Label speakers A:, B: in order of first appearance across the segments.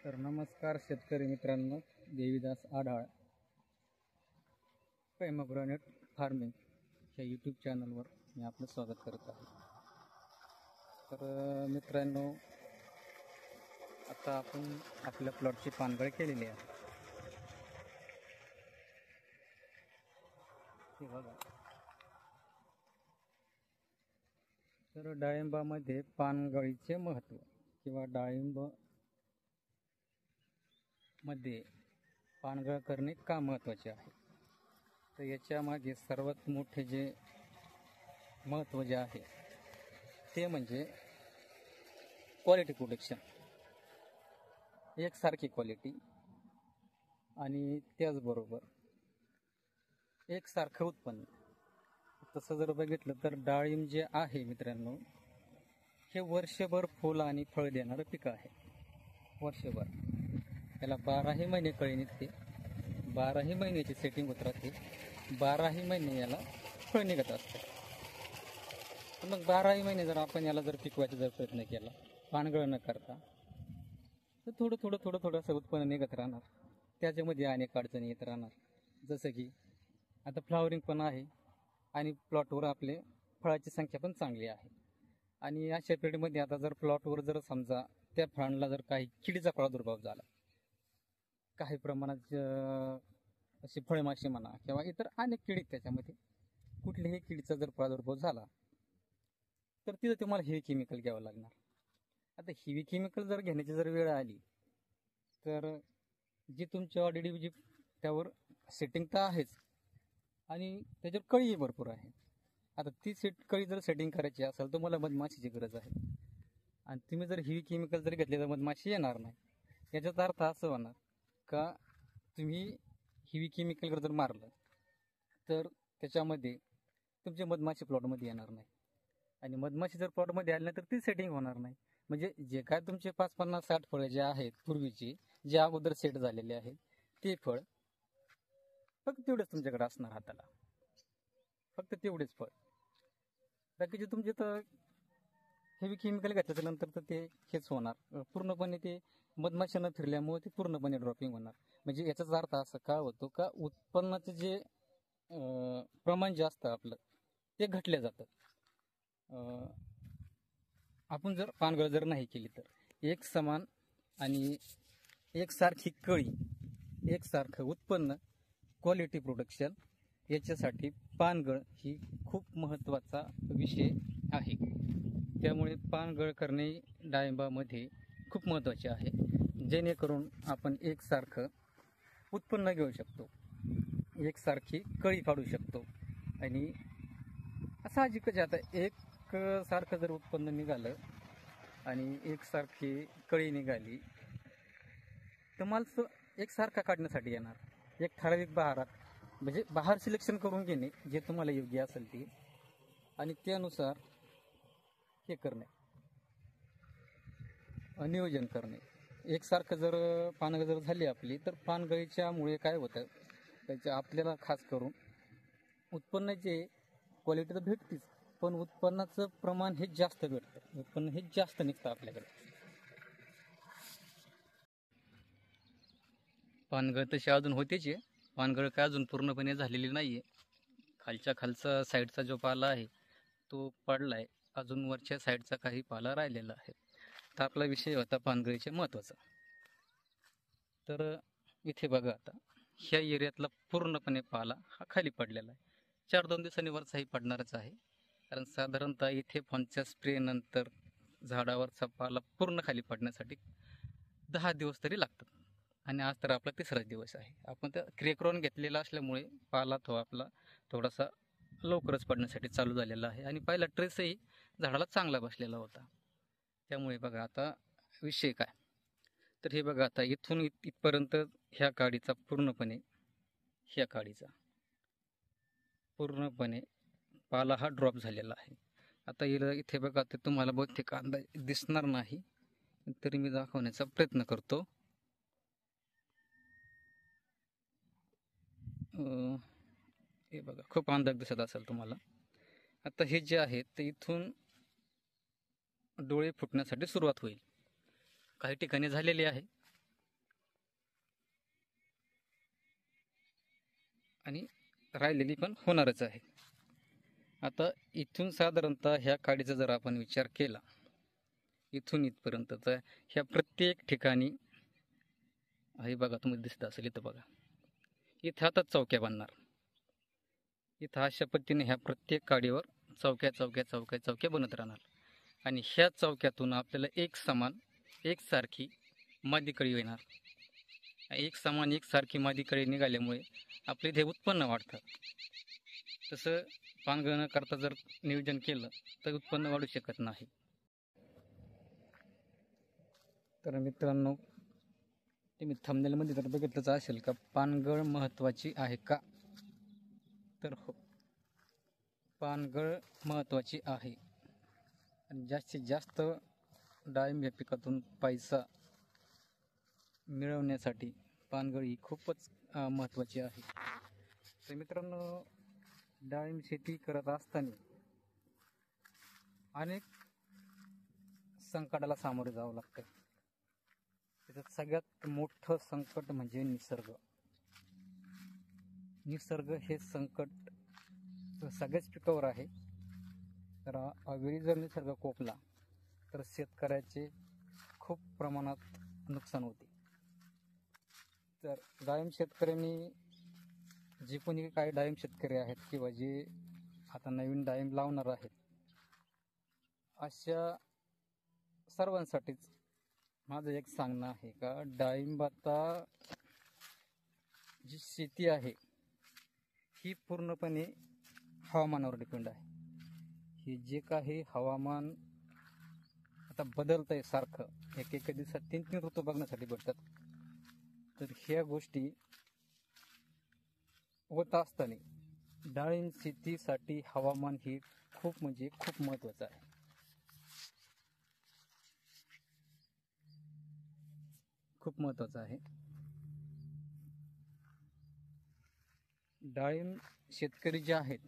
A: तर नमस्कार शेतकरी मित्रांनो, देवीदास आढाळ पेमोग्रेनेट फार्मिंग ह्या यूट्यूब चॅनलवर मी आपलं स्वागत करत आहे. तर मित्रांनो, आता आपण आपल्या प्लॉटची पानगळ केलेली आहे. हे बघा. तर डाळिंबामध्ये पानगळीचे महत्त्व किंवा डाळिंब मध्ये पानगळ करणे का महत्त्वाचे आहे, तर याच्या मागे सर्वात मोठे जे महत्त्व जे आहे ते म्हणजे क्वालिटी प्रोडक्शन, एकसारखी क्वालिटी आणि त्याचबरोबर एकसारखं उत्पन्न. तसं जर बघितलं तर डाळिंब जे आहे मित्रांनो, हे वर्षभर फुल आणि फळ देणारं पीक आहे. वर्षभर याला 12ही महिने कळी निघते, 12ही महिन्याची सेटिंग होत राहते, 12ही महिने याला फळ निघत असते. मग 12ही महिने जर आपण याला जर पिकवायचा जर प्रयत्न केला पानगळ न करता, तर थोडं असं उत्पन्न निघत राहणार. त्याच्यामध्ये अनेक अडचणी येत राहणार. जसं की आता फ्लावरिंग पण आहे आणि प्लॉटवर आपले फळाची संख्या पण चांगली आहे. आणि अशा पिरियडमध्ये आता जर प्लॉटवर जर समजा त्या फळांना जर काही किडीचा प्रादुर्भाव झाला, काही प्रमाणात अशी फळमाशी म्हणा किंवा इतर अनेक किडी, त्याच्यामध्ये कुठल्याही किडीचा जर प्रादुर्भाव झाला तर तिथं तुम्हाला हेवी केमिकल घ्यावं लागणार. आता हेवी केमिकल जर घेण्याची जर वेळ आली तर जी तुमची ऑलरेडी जी त्यावर सेटिंग तर आहेच आणि त्याच्यावर कळीही भरपूर आहे. आता ती कळी जर सेटिंग करायची असेल तर मला मधमाशीची गरज आहे, आणि तुम्ही जर हेवी केमिकल जर घेतले तर मधमाशी येणार नाही. याचाच अर्थ असं होणार का तुम्ही हेवी केमिकल जर मारलं तर त्याच्यामध्ये तुमचे मधमाशी प्लॉटमध्ये येणार नाही, आणि मधमाशी जर प्लॉटमध्ये आली नाही तर ती सेटिंग होणार नाही. म्हणजे जे काय तुमचे 5, 50, 60 फळं जे आहेत पूर्वीची, जे अगोदर सेट झालेले आहेत, ते फळ फक्त तेवढेच तुमच्याकडे असणार हाताला, फक्त तेवढेच फळ. बाकीचे तुमचे तर हेवी केमिकल घातल्यानंतर तर ते हेच होणार, पूर्णपणे ते मधमाशा न फिरल्यामुळे ते पूर्णपणे ड्रॉपिंग होणार. म्हणजे याचाच अर्थ असा का होतो का उत्पन्नाचं जे प्रमाण जे असतं आपलं ते घटलं जातं. आपण जर पानगळ जर नाही केली तर एक समान आणि एकसारखी कळी, एकसारखं उत्पन्न, क्वालिटी प्रोडक्शन, याच्यासाठी पानगळ ही खूप महत्त्वाचा विषय आहे. त्यामुळे पानगळ करणे डाळिंबामध्ये खूप महत्त्वाचे आहे, जेणेकरून आपण एकसारखं उत्पन्न घेऊ शकतो, एकसारखी कळी काढू शकतो. आणि साहजिकच आता एक सारखं जर उत्पन्न निघालं आणि एकसारखी कळी निघाली तर माल एकसारखा काढण्यासाठी येणार. एक ठराविक बहारात, म्हणजे बहार सिलेक्शन करून घेणे जे तुम्हाला योग्य असेल ते, आणि त्यानुसार हे करणे, नियोजन करणे. एकसारखं जर पानगळ जर झाली आपली तर पानगळीच्यामुळे काय होतं, त्याच्या आपल्याला खास करून उत्पन्नाचे क्वालिटी तर भेटतेच, पण उत्पन्नाचं प्रमाण हे जास्त भेटतं, उत्पन्न हे जास्त निघतं आपल्याकडे. पानगळ तशी अजून होतेच आहे, पानगळ काय अजून पूर्णपणे झालेली नाही आहे. खालचा साईडचा जो पाला आहे तो पडला आहे, अजून वरच्या साईडचा काही पाला राहिलेला आहे. तर आपला विषय होता पानगळीचे महत्त्वाचा. तर इथे बघा, आता ह्या एरियातला पूर्णपणे पाला हा खाली पडलेला आहे. 4-2 दिवसांनी वरचाही पडणारच आहे, कारण साधारणतः इथे फॉनच्या स्प्रे नंतर झाडावरचा पाला पूर्ण खाली पडण्यासाठी 10 दिवस तरी लागतात. आणि आज तर आपला 3रा दिवस आहे. आपण त्या क्रेक्रॉन घेतलेला असल्यामुळे पाला तो आपला थोडासा लवकरच पडण्यासाठी चालू झालेला आहे, आणि पहिला ट्रेसही झाडाला चांगला बसलेला होता. त्यामुळे बघा आता विषय काय, तर हे बघा, आता इथून इथपर्यंत ह्या काडीचा पूर्णपणे पाला हा ड्रॉप झालेला आहे. आता इथे बघा, ते तुम्हाला बहुतेक अंदाज दिसणार नाही, तरी मी दाखवण्याचा प्रयत्न करतो. हे बघा, खूप अंदाज दिसत असेल तुम्हाला. आता हे जे आहे ते इथून डोळे फुटण्यासाठी सुरुवात होईल. काही ठिकाणी झालेली आहे, आणि राहिलेली पण होणारच आहे. आता इथून साधारणतः ह्या काडीचा जर आपण विचार केला इथून इथपर्यंत, तर ह्या प्रत्येक ठिकाणी हे बघा, तुम्हाला दिसत असेल इथं बघा, इथं आता चौक्या बांधणार. इथं अशा पद्धतीने ह्या प्रत्येक काडीवर चौक्या चौक्या चौक्या चौक्या बनत राहणार. आणि ह्या चौक्यातून आपल्याला एक समान एकसारखी मादीकळी येणार. एक समान एकसारखी मादीकळी निघाल्यामुळे आपले इथे उत्पन्न वाढतं. तसं पानगळ न करता जर नियोजन केलं तर उत्पन्न वाढू शकत नाही. तर मित्रांनो, तुम्ही थंबनेलमध्ये जर बघितलंच असेल का पानगळ महत्त्वाची आहे का, तर हो, पानगळ महत्त्वाची आहे. आणि जास्तीत जास्त डाळिंब या पिकातून पैसा मिळवण्यासाठी पानगळ ही खूपच महत्त्वाची आहे. तर मित्रांनो, डाळिंब शेती करत असताना अनेक संकटाला सामोरे जावं लागतं. त्याच्यात सगळ्यात मोठं संकट म्हणजे निसर्ग. निसर्ग हे संकट सगळ्याच पिकावर आहे. तर अवेळी जर निसर्ग कोपला तर शेतकऱ्याचे खूप प्रमाणात नुकसान होते. तर डाळिंब शेतकऱ्यांनी, जे कोणी काही डाळिंब शेतकरी आहेत किंवा जे आता नवीन डाळिंब लावणार आहेत, अशा सर्वांसाठीच माझं एक सांगणं आहे का डाळिंब आता जी शेती आहे ही पूर्णपणे हवामानावर डिपेंड आहे. हे जे काही हवामान आता बदलत आहे सारखं, एका दिवसात 3 ऋतू बघण्यासाठी भेटतात. तर ह्या गोष्टी होत असताना डाळिंब शेतीसाठी हवामान ही खूप म्हणजे खूप महत्त्वाचं आहे. खूप महत्त्वाचं आहे. डाळिंब शेतकरी जे आहेत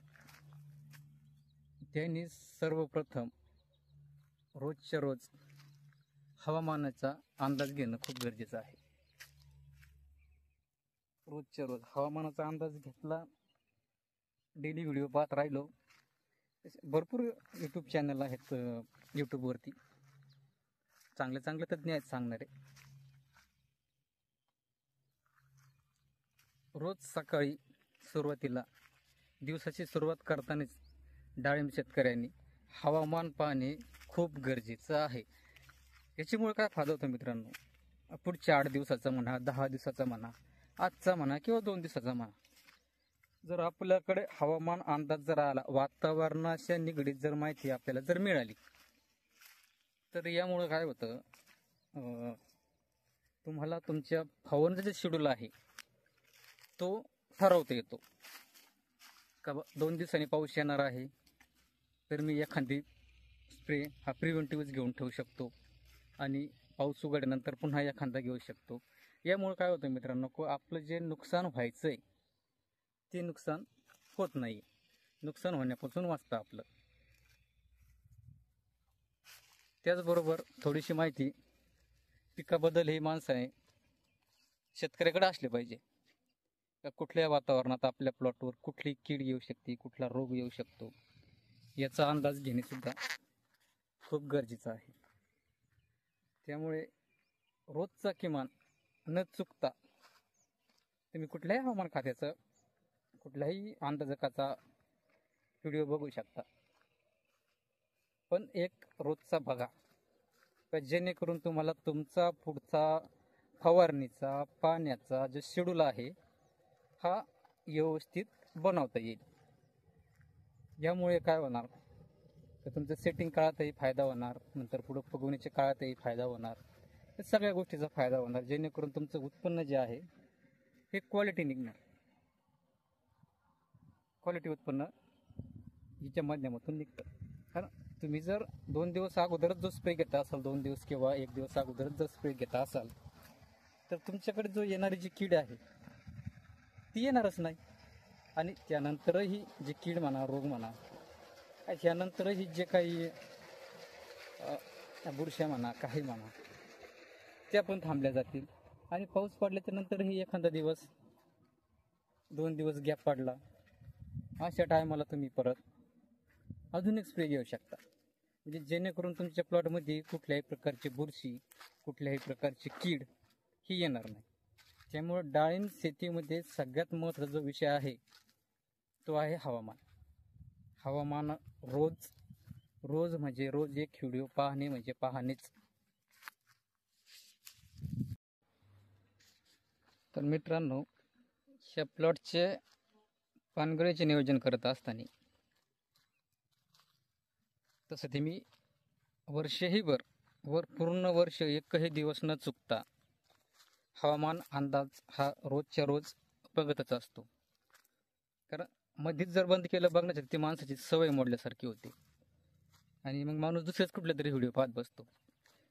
A: त्यांनी सर्वप्रथम रोजच्या रोज हवामानाचा अंदाज घेणं खूप गरजेचं आहे. रोजच्या रोज हवामानाचा अंदाज घेतला, डेली व्हिडिओ पाहत राहिलो, भरपूर यूट्यूब चॅनल आहेत यूट्यूबवरती, चांगले चांगले तज्ज्ञ आहेत सांगणारे. रोज सकाळी सुरुवातीला दिवसाची सुरुवात करतानाच डाळिंब शेतकऱ्यांनी हवामान पाहणे खूप गरजेचं आहे. याच्यामुळे काय फायदा होतो मित्रांनो, पुढच्या 8 दिवसाचा म्हणा, 10 दिवसाचा म्हणा, आजचा म्हणा किंवा 2 दिवसाचा म्हणा, जर आपल्याकडे हवामान अंदाज जर आला, वातावरणाच्या निगडीत जर माहिती आपल्याला जर मिळाली, तर यामुळे काय होतं, तुम्हाला तुमच्या फवारणीचं जे शेड्यूल आहे तो ठरवता येतो. का 2 दिवसांनी पाऊस येणार आहे तर मी एखादी स्प्रे हा प्रिव्हेंटिव्हच घेऊन ठेवू शकतो आणि पाऊस उघडल्यानंतर पुन्हा एखादा घेऊ शकतो. यामुळे काय होतं मित्रांनो, आपलं जे नुकसान व्हायचं आहे ते नुकसान होत नाही, नुकसान होण्यापासून वाचतं आपलं. त्याचबरोबर थोडीशी माहिती पिकाबद्दल ही माणसाने शेतकऱ्याकडे असले पाहिजे. का कुठल्या वातावरणात आपल्या प्लॉटवर कुठली कीड येऊ शकते, कुठला रोग येऊ शकतो, याचा अंदाज घेणे सुद्धा खूप गरजेचं आहे. त्यामुळे रोजचा किमान न चुकता तुम्ही कुठल्याही हवामान खात्याचं कुठल्याही अंदाजकाचा व्हिडिओ बघू शकता, पण एक रोजचा बघा, जेणेकरून तुम्हाला तुमचा पुढचा फवारणीचा पाण्याचा जो शेड्यूल आहे हा व्यवस्थित बनवता येईल. यामुळे काय होणार, तर तुमचं सेटिंग काळातही फायदा होणार, नंतर पुढं फुगवणीच्या काळातही फायदा होणार, या सगळ्या गोष्टीचा फायदा होणार, जेणेकरून तुमचं उत्पन्न जे आहे हे क्वालिटी निघणार. क्वालिटी उत्पन्न हिच्या माध्यमातून निघतं. कारण तुम्ही जर 2 दिवस अगोदरच जो स्प्रे घेता असाल, 2 दिवस किंवा 1 दिवस अगोदरच जर स्प्रे घेता असाल, तर तुमच्याकडे जो येणारी जी कीड आहे ती येणारच नाही. आणि त्यानंतरही जी कीड म्हणा, रोग म्हणा, त्यानंतरही जे काही बुरश्या म्हणा, काही म्हणा, त्या पण थांबल्या जातील. आणि पाऊस पडल्याच्या नंतरही एखादा दिवस 2 दिवस गॅप पडला, अशा टायमाला तुम्ही परत अजून एक स्प्रे घेऊ शकता. म्हणजे जेणेकरून तुमच्या प्लॉटमध्ये कुठल्याही प्रकारची बुरशी, कुठल्याही प्रकारची कीड ही येणार नाही. त्यामुळे डाळिंब शेतीमध्ये सगळ्यात महत्त्वाचा जो विषय आहे तो आहे हवामान. हवामान रोज म्हणजे रोज एक व्हिडिओ पाहणे म्हणजे पाहणेच. तर मित्रांनो, ह्या प्लॉटचे पानगळीचे नियोजन करत असताना तसं ते मी पूर्ण वर्ष एकही दिवस न चुकता हवामान अंदाज हा रोजच्या रोज बघतच असतो. कारण मध्येच जर बंद केलं बघण्याची ती माणसाची सवय मोडल्यासारखी होते आणि मग माणूस दुसरेच कुठले तरी व्हिडिओ पाहत बसतो.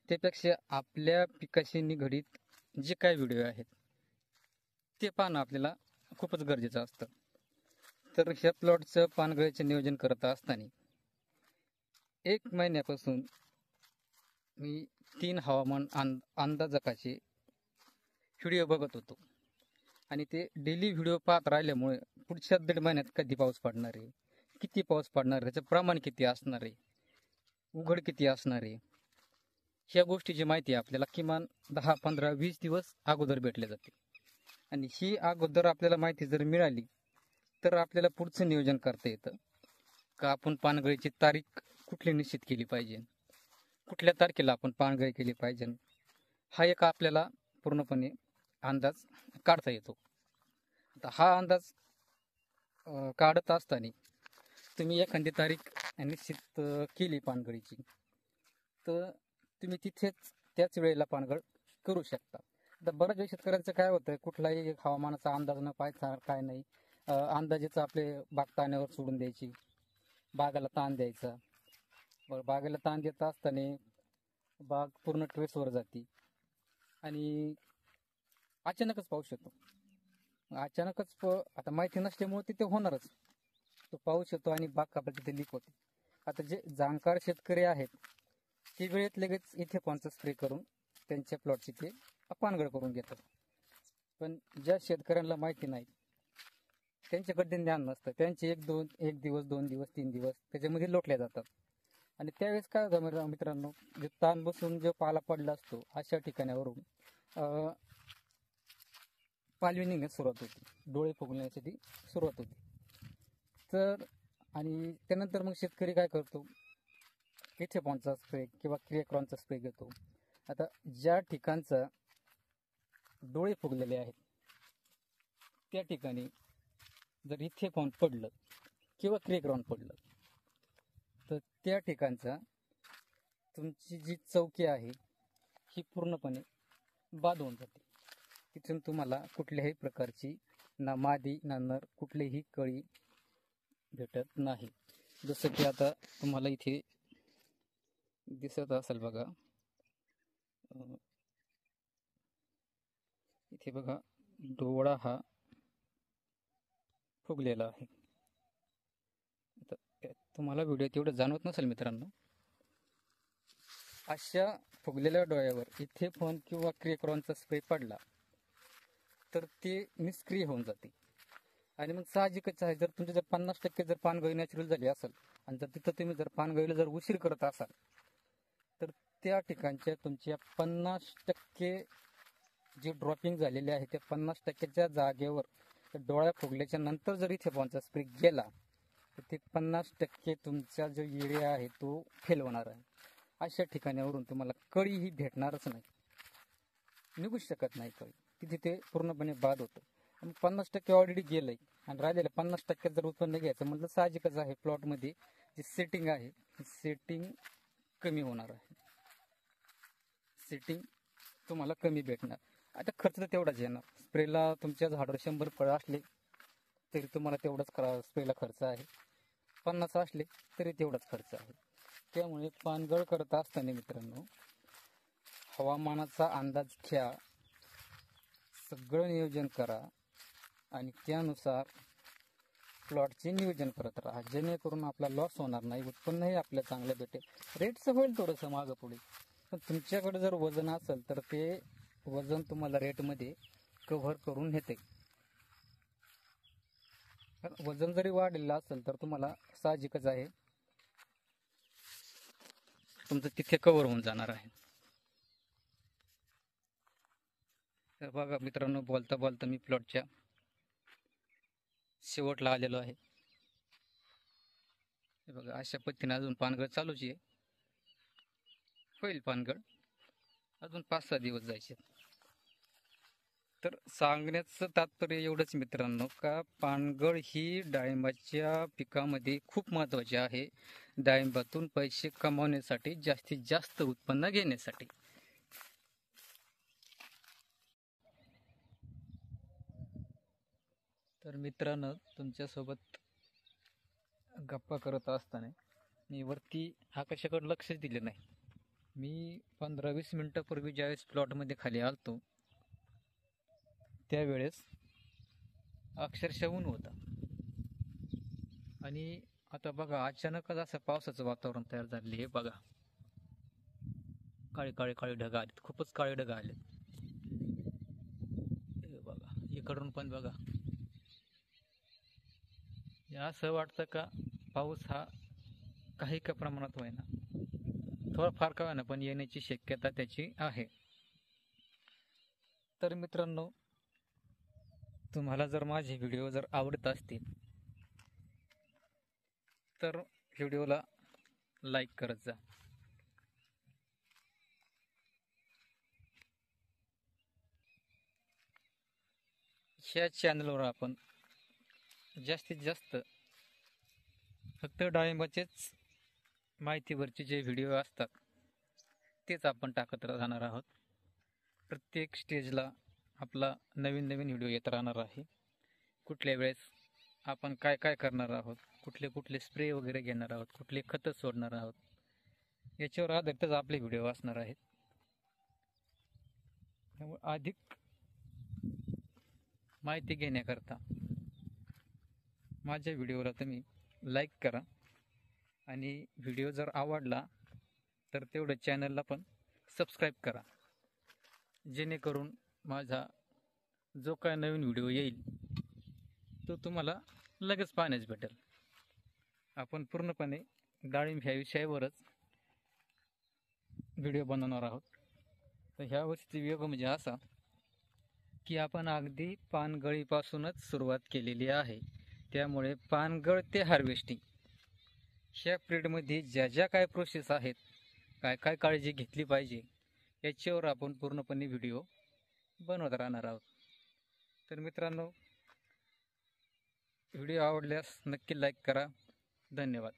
A: त्यापेक्षा आपल्या पिकाशी निगडीत जे काही व्हिडिओ आहेत ते पाहणं आपल्याला खूपच गरजेचं असतं. तर ह्या प्लॉटचं पानगळीचे नियोजन करत असताना 1 महिन्यापासून मी 3 हवामान अंदाजकाचे व्हिडिओ बघत होतो आणि ते डेली व्हिडिओ पाहत राहिल्यामुळे पुढच्या 1.5 महिन्यात कधी पाऊस पडणार आहे, किती पाऊस पडणार आहे, त्याचं प्रमाण किती असणार आहे, उघड किती असणार आहे, ह्या गोष्टीची माहिती आपल्याला किमान 10, 15, 20 दिवस अगोदर भेटले जाते. आणि ही अगोदर आपल्याला माहिती जर मिळाली तर आपल्याला पुढचं नियोजन करता येतं का आपण पानगळीची तारीख कुठली निश्चित केली पाहिजे, कुठल्या तारखेला आपण पानगळी केली पाहिजे, हा एक आपल्याला पूर्णपणे अंदाज काढता येतो. आता हा अंदाज काढत असताना तुम्ही एखादी तारीख निश्चित केली पानगळीची तर तुम्ही तिथेच त्याच वेळेला पानगळ करू शकता. आता बऱ्याच वेळ शेतकऱ्यांचं काय होतं, कुठलाही हवामानाचा अंदाज न पाहायचा काय नाही, अंदाजेच आपले बाग ताण्यावर सोडून द्यायची, बागाला ताण द्यायचा. बरं, बागेला ताण देत असताना बाग पूर्ण ट्रेसवर जाते आणि अचानकच पाऊस येतो. आता माहिती नसल्यामुळे तिथे होणारच, तो पाऊस येतो आणि बाग आपल्याला तिथे लीक होते. आता जे जाणकार शेतकरी आहेत ते वेळेत लगेच इथे कोणचा स्प्रे करून त्यांच्या प्लॉटची ते पानगळ करून घेतात. पण ज्या शेतकऱ्यांना माहिती नाही, त्यांच्याकडे ज्ञान नसतं, त्यांचे एक दिवस 2 दिवस 3 दिवस त्याच्यामध्ये लोटल्या जातात. आणि त्यावेळेस काय होतं मित्रांनो, जे ताण बसून जो पाला पडला असतो अशा ठिकाणावरून पालवी निघण्यास सुरुवात होती, डोळे फुगण्यासाठी सुरुवात होती. तर आणि त्यानंतर मग शेतकरी काय करतो, इथेफॉनचा स्प्रे किंवा क्रिएक्रॉनचा स्प्रे घेतो. आता ज्या ठिकाणचा डोळे फुगलेले आहेत त्या ठिकाणी जर इथेफॉन पडलं किंवा क्रिएक्रॉन पडलं तर त्या ठिकाणचा तुमची जी चौकी आहे ही पूर्णपणे बाद होऊन जाते. तिथून तुम्हाला कुठल्याही प्रकारची ना मादी ना नर कुठलीही कळी भेटत नाही. जसं की आता तुम्हाला इथे दिसत असेल बघा, इथे बघा डोळा हा फुगलेला आहे. तुम्हाला व्हिडिओ तेवढं जाणवत नसेल मित्रांनो. अशा फुगलेल्या डोळ्यावर इथेफॉन किंवा क्रिएक्रॉनचा स्प्रे पडला तर ते निष्क्रिय होऊन जाते. आणि मग साहजिकच आहे, जर तुमचे जर 50% जर पानगळी नॅचरल झाली असेल आणि जर तिथं तुम्ही जर पानगळीला जर उशीर करत असाल तर त्या ठिकाणच्या तुमच्या 50% जे ड्रॉपिंग झालेले आहे त्या 50%च्या जागेवर डोळ्या फुगल्याच्या नंतर जर इथेफॉनचा स्प्रे गेला तर ते 50% तुमचा जो एरिया आहे तो फेल होणार आहे. अशा ठिकाणावरून तुम्हाला कळी ही भेटणारच नाही, निघूच शकत नाही कळी, तिथे ते पूर्णपणे बाद होतं. आणि 50% ऑलरेडी गेलंय आणि राहिलेलं 50% जर उत्पन्न घ्यायचं म्हटलं साहजिकच आहे, प्लॉटमध्ये जी सेटिंग आहे सेटिंग कमी होणार आहे, सेटिंग तुम्हाला कमी भेटणार. आता खर्च तर तेवढाच येणार. स्प्रेला तुमच्या झाडावर 100 फळं असले तरी तुम्हाला तेवढाच स्प्रेला खर्च आहे, 50 असले तरी तेवढाच खर्च आहे. त्यामुळे पानगळ करत असताना मित्रांनो हवामानाचा अंदाज घ्या, सगळं नियोजन करा आणि त्यानुसार प्लॉटचे नियोजन करत राहा, जेणेकरून आपला लॉस होणार नाही, उत्पन्नही आपल्याला चांगलं भेटेल. रेटचं होईल थोडंसं मागं पुढे, पण तुमच्याकडे जर वजन असेल तर ते वजन तुम्हाला रेटमध्ये कव्हर करून घेते. वजन जरी वाढलेलं असेल तर तुम्हाला साहजिकच आहे तुमचं तिथे कव्हर होऊन जाणार आहे. तर बघा मित्रांनो, बोलता बोलता मी प्लॉटच्या शेवटला आलेलो आहे. हे बघा, अशा पद्धतीने अजून पानगळ चालूच आहे. होईल पानगळ, अजून 5-6 दिवस जायचे. तर सांगण्याचं तात्पर्य एवढंच मित्रांनो, का पानगळ ही डाळिंबाच्या पिकामध्ये खूप महत्त्वाची आहे. डाळिंबातून पैसे कमावण्यासाठी, जास्तीत जास्त उत्पन्न घेण्यासाठी. तर मित्रांनो, तुमच्यासोबत गप्पा करत असताना मी वरती आकाशाकडे लक्षच दिले नाही. मी 15-20 मिनटापूर्वी ज्यावेळेस प्लॉटमध्ये खाली आलतो त्यावेळेस अक्षरशः ऊन होता. आणि आता बघा, अचानकच असं पावसाचं वातावरण तयार झाले. हे बघा, काळे काळे काळे ढग आलेत, खूपच काळे ढग आलेत. हे बघा, इकडून पण बघा. असं वाटतं का पाऊस हा काही का प्रमाणात होईना, थोडा फार का होईना पण येण्याची शक्यता त्याची आहे. तर मित्रांनो, तुम्हाला जर माझे व्हिडिओ जर आवडत असतील तर व्हिडिओला लाईक करत जा. ह्या चॅनलवर आपण जास्तीत जास्त फक्त डाळिंबाचेच माहितीवरचे जे व्हिडिओ असतात तेच आपण टाकत राहणार आहोत. प्रत्येक स्टेजला आपला नवीन नवीन व्हिडिओ येत राहणार आहे. कुठल्या वेळेस आपण काय काय करणार आहोत, कुठले कुठले स्प्रे वगैरे घेणार आहोत, कुठले खतं सोडणार आहोत, याच्यावर आधारितच आपले व्हिडिओ असणार आहेत. त्यामुळे अधिक माहिती घेण्याकरता माझ्या व्हिडिओला तुम्ही लाईक करा. आणि व्हिडिओ जर आवडला तर तेवढं चॅनलला पण सबस्क्राईब करा, जेणेकरून माझा जो काय नवीन व्हिडिओ येईल तो तुम्हाला लगेच पाहण्यास भेटेल. आपण पूर्णपणे डाळिंब ह्या विषयावरच व्हिडिओ बनवणार आहोत. तर ह्या वर्षीचा वियोग म्हणजे असा की आपण अगदी पानगळीपासूनच सुरुवात केलेली आहे. त्यामुळे पानगळ ते हार्वेस्टिंग ह्या पिरियडमध्ये ज्या ज्या काय प्रोसेस आहेत, काय काय काळजी घेतली पाहिजे, याच्यावर आपण पूर्णपणे व्हिडिओ बनवत राहणार आहोत. तर मित्रांनो, व्हिडिओ आवडल्यास नक्की लाईक करा. धन्यवाद.